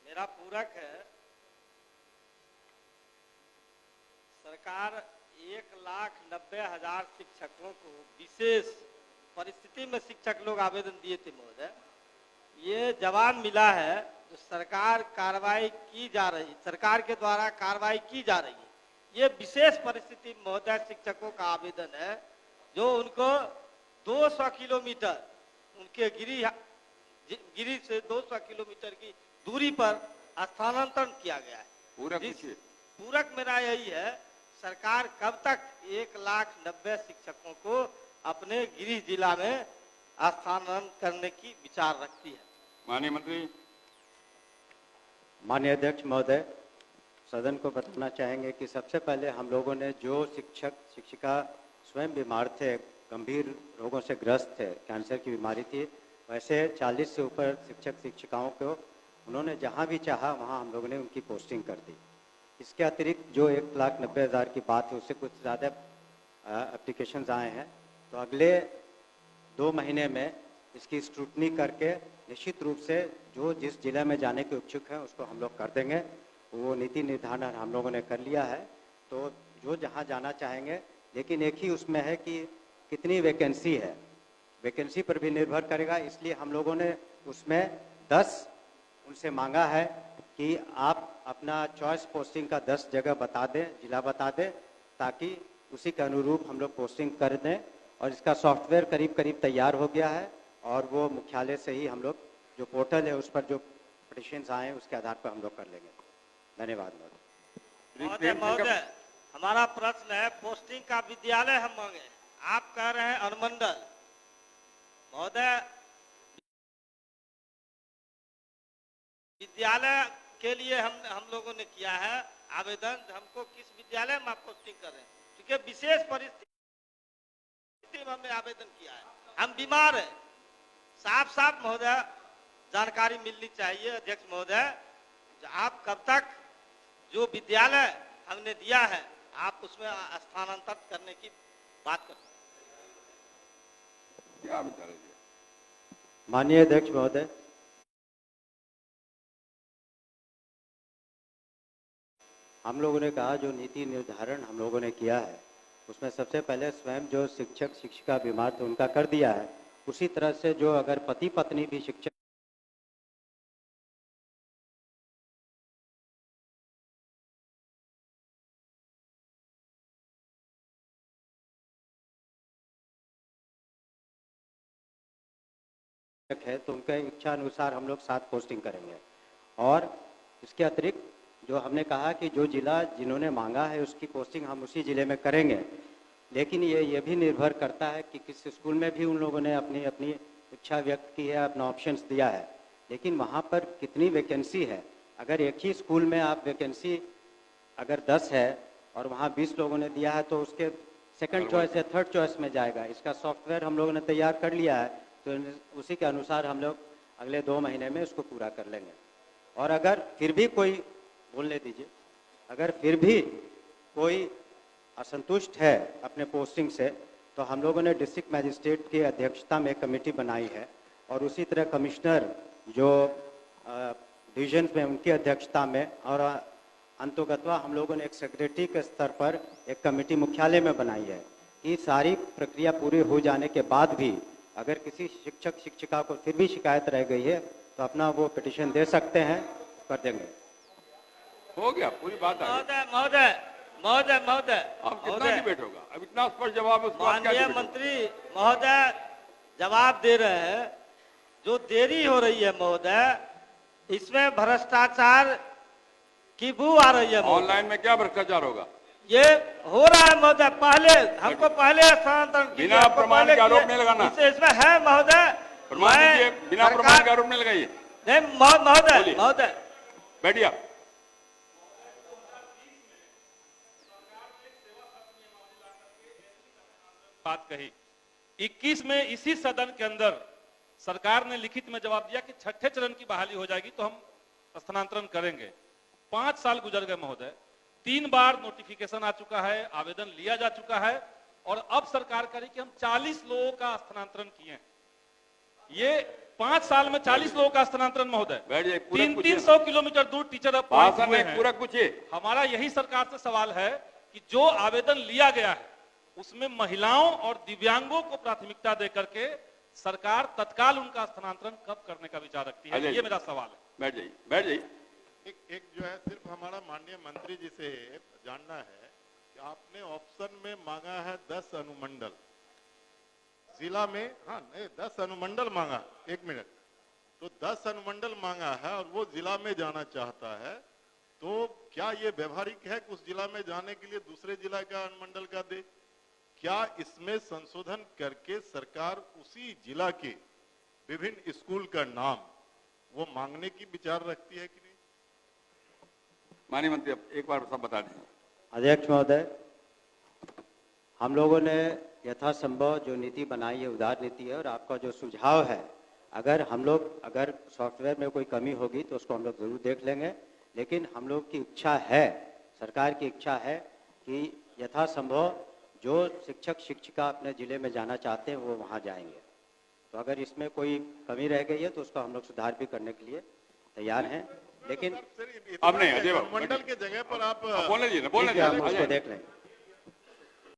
मेरा पूरक है। सरकार 1,90,000 शिक्षकों को विशेष परिस्थिति में शिक्षक लोग आवेदन दिए थे महोदय। ये जवाब मिला है जो सरकार कार्रवाई की जा रही, सरकार के द्वारा कार्रवाई की जा रही है। ये विशेष परिस्थिति महोदय शिक्षकों का आवेदन है जो उनको 200 किलोमीटर उनके गिरी से 200 किलोमीटर की दूरी पर स्थानांतरण किया गया है। पूरक मेरा यही है, सरकार कब तक 1,90,000 शिक्षकों को अपने गृह जिला में स्थानांतरण करने की विचार रखती है। माननीय मंत्री। माननीय अध्यक्ष महोदय, सदन को बताना चाहेंगे कि सबसे पहले हम लोगों ने जो शिक्षक शिक्षिका स्वयं बीमार थे, गंभीर रोगों से ग्रस्त थे, कैंसर की बीमारी थी, वैसे 40 से ऊपर शिक्षक शिक्षिकाओं को उन्होंने जहां भी चाहा वहां हम लोगों ने उनकी पोस्टिंग कर दी। इसके अतिरिक्त जो 1,90,000 की बात है उससे कुछ ज़्यादा एप्लीकेशंस आए हैं, तो अगले 2 महीने में इसकी स्क्रूटनी करके निश्चित रूप से जो जिस जिले में जाने के इच्छुक हैं उसको हम लोग कर देंगे। वो नीति निर्धारण हम लोगों ने कर लिया है, तो जो जहां जाना चाहेंगे, लेकिन एक ही उसमें है कि कितनी वैकेंसी है, वैकेंसी पर भी निर्भर करेगा। इसलिए हम लोगों ने उसमें 10 उनसे मांगा है कि आप अपना चॉइस पोस्टिंग का 10 जगह बता दें, जिला बता दें, ताकि उसी के अनुरूप हम लोग पोस्टिंग कर दें। और इसका सॉफ्टवेयर करीब करीब तैयार हो गया है और वो मुख्यालय से ही हम लोग जो पोर्टल है उस पर जो पिटिशंस आए हैं उसके आधार पर हम लोग कर लेंगे। धन्यवाद महोदय। हमारा प्रश्न है, पोस्टिंग का विद्यालय हम मांगे, आप कह रहे हैं अनुमंडल। महोदय, विद्यालय के लिए हम लोगों ने किया है आवेदन, हमको किस विद्यालय में आप पोस्टिंग कर रहे हैं, क्योंकि विशेष परिस्थिति में हमने आवेदन किया है, हम बीमार हैं। साफ साफ महोदय जानकारी मिलनी चाहिए अध्यक्ष महोदय, आप कब तक जो विद्यालय हमने दिया है आप उसमें स्थानांतरित करने की बात करते हैं। माननीय अध्यक्ष महोदय, हम लोगों ने कहा जो नीति निर्धारण हम लोगों ने किया है उसमें सबसे पहले स्वयं जो शिक्षक शिक्षिका बीमार थे उनका कर दिया है। उसी तरह से जो अगर पति पत्नी भी शिक्षक है तो उनके इच्छा अनुसार हम लोग 7 पोस्टिंग करेंगे। और इसके अतिरिक्त जो हमने कहा कि जो जिला जिन्होंने मांगा है उसकी पोस्टिंग हम उसी जिले में करेंगे, लेकिन ये भी निर्भर करता है कि किस स्कूल में भी उन लोगों ने अपनी अपनी इच्छा व्यक्त की है, अपना ऑप्शंस दिया है, लेकिन वहाँ पर कितनी वैकेंसी है। अगर एक ही स्कूल में आप वैकेंसी अगर 10 है और वहाँ 20 लोगों ने दिया है तो उसके सेकंड चॉइस या थर्ड चॉइस में जाएगा। इसका सॉफ्टवेयर हम लोगों ने तैयार कर लिया है, तो उसी के अनुसार हम लोग अगले 2 महीने में उसको पूरा कर लेंगे। और अगर फिर भी कोई, बोलने दीजिए, अगर फिर भी कोई असंतुष्ट है अपने पोस्टिंग से तो हम लोगों ने डिस्ट्रिक्ट मजिस्ट्रेट की अध्यक्षता में कमेटी बनाई है और उसी तरह कमिश्नर जो डिवीजन में उनकी अध्यक्षता में, और अंतोगत्वा हम लोगों ने एक सेक्रेटरी के स्तर पर एक कमेटी मुख्यालय में बनाई है कि सारी प्रक्रिया पूरी हो जाने के बाद भी अगर किसी शिक्षक शिक्षिका को फिर भी शिकायत रह गई है तो अपना वो पिटिशन दे सकते हैं, कर देंगे। हो गया, पूरी बात है। महोदय अब कितना डिबेट होगा? अब इतना स्पष्ट जवाब है, माननीय मंत्री महोदय जवाब दे रहे हैं, जो देरी हो रही है महोदय इसमें भ्रष्टाचार की बू आ रही है। ऑनलाइन में क्या भ्रष्टाचार होगा? ये हो रहा है महोदय, पहले हमको पहले स्थानांतरण बिना प्रमाण के आरोप नहीं लगाना। इसमें है महोदय, प्रमाण दीजिए, बिना प्रमाण के आरोप नहीं लगाइए। नहीं महोदय बैठिए। बात कही 21 में इसी सदन के अंदर सरकार ने लिखित में जवाब दिया कि छठे चरण की बहाली हो जाएगी तो हम स्थानांतरण करेंगे। 5 साल गुजर गए महोदय, 3 बार नोटिफिकेशन आ चुका है, आवेदन लिया जा चुका है और अब सरकार कह रही कि हम 40 लोगों का स्थानांतरण किए हैं। ये 5 साल में 40 लोगों का स्थानांतरण महोदय, बैठ जाइए, पूरा पूछिए। 300 किलोमीटर दूर टीचर अब भाषण हुए नहीं, हैं। पूरा पूछिए। हमारा यही सरकार से सवाल है कि जो आवेदन लिया गया है उसमें महिलाओं और दिव्यांगों को प्राथमिकता देकर के सरकार तत्काल उनका स्थानांतरण कब करने का विचार रखती है, ये मेरा सवाल है। बैठ जाइए, बैठ जाइए। एक जो है सिर्फ हमारा माननीय मंत्री जी से जानना है कि आपने ऑप्शन में मांगा है 10 अनुमंडल जिला में, हाँ नहीं 10 अनुमंडल मांगा, एक मिनट, तो 10 अनुमंडल मांगा है और वो जिला में जाना चाहता है, तो क्या ये व्यवहारिक है कि उस जिला में जाने के लिए दूसरे जिला का अनुमंडल का दे? क्या इसमें संशोधन करके सरकार उसी जिला के विभिन्न स्कूल का नाम वो मांगने की विचार रखती है कि नहीं? माननीय मंत्री अब एक बार सब बता दें। अध्यक्ष महोदय, हम लोगों ने यथासंभव जो नीति बनाई है उदार नीति है, और आपका जो सुझाव है, अगर सॉफ्टवेयर में कोई कमी होगी तो उसको हम लोग जरूर देख लेंगे, लेकिन हम लोग की इच्छा है, सरकार की इच्छा है कि यथासंभव जो शिक्षक शिक्षिका अपने जिले में जाना चाहते हैं वो वहाँ जाएंगे। तो अगर इसमें कोई कमी रह गई है तो उसको हम लोग सुधार भी करने के लिए तैयार हैं, लेकिन अब नहीं, अजय बाबू, अनुमंडल के जगह पर आप बोलने दीजिए ना, बोलने ठीक है, हम दीजिए। उसको देख लेंगे।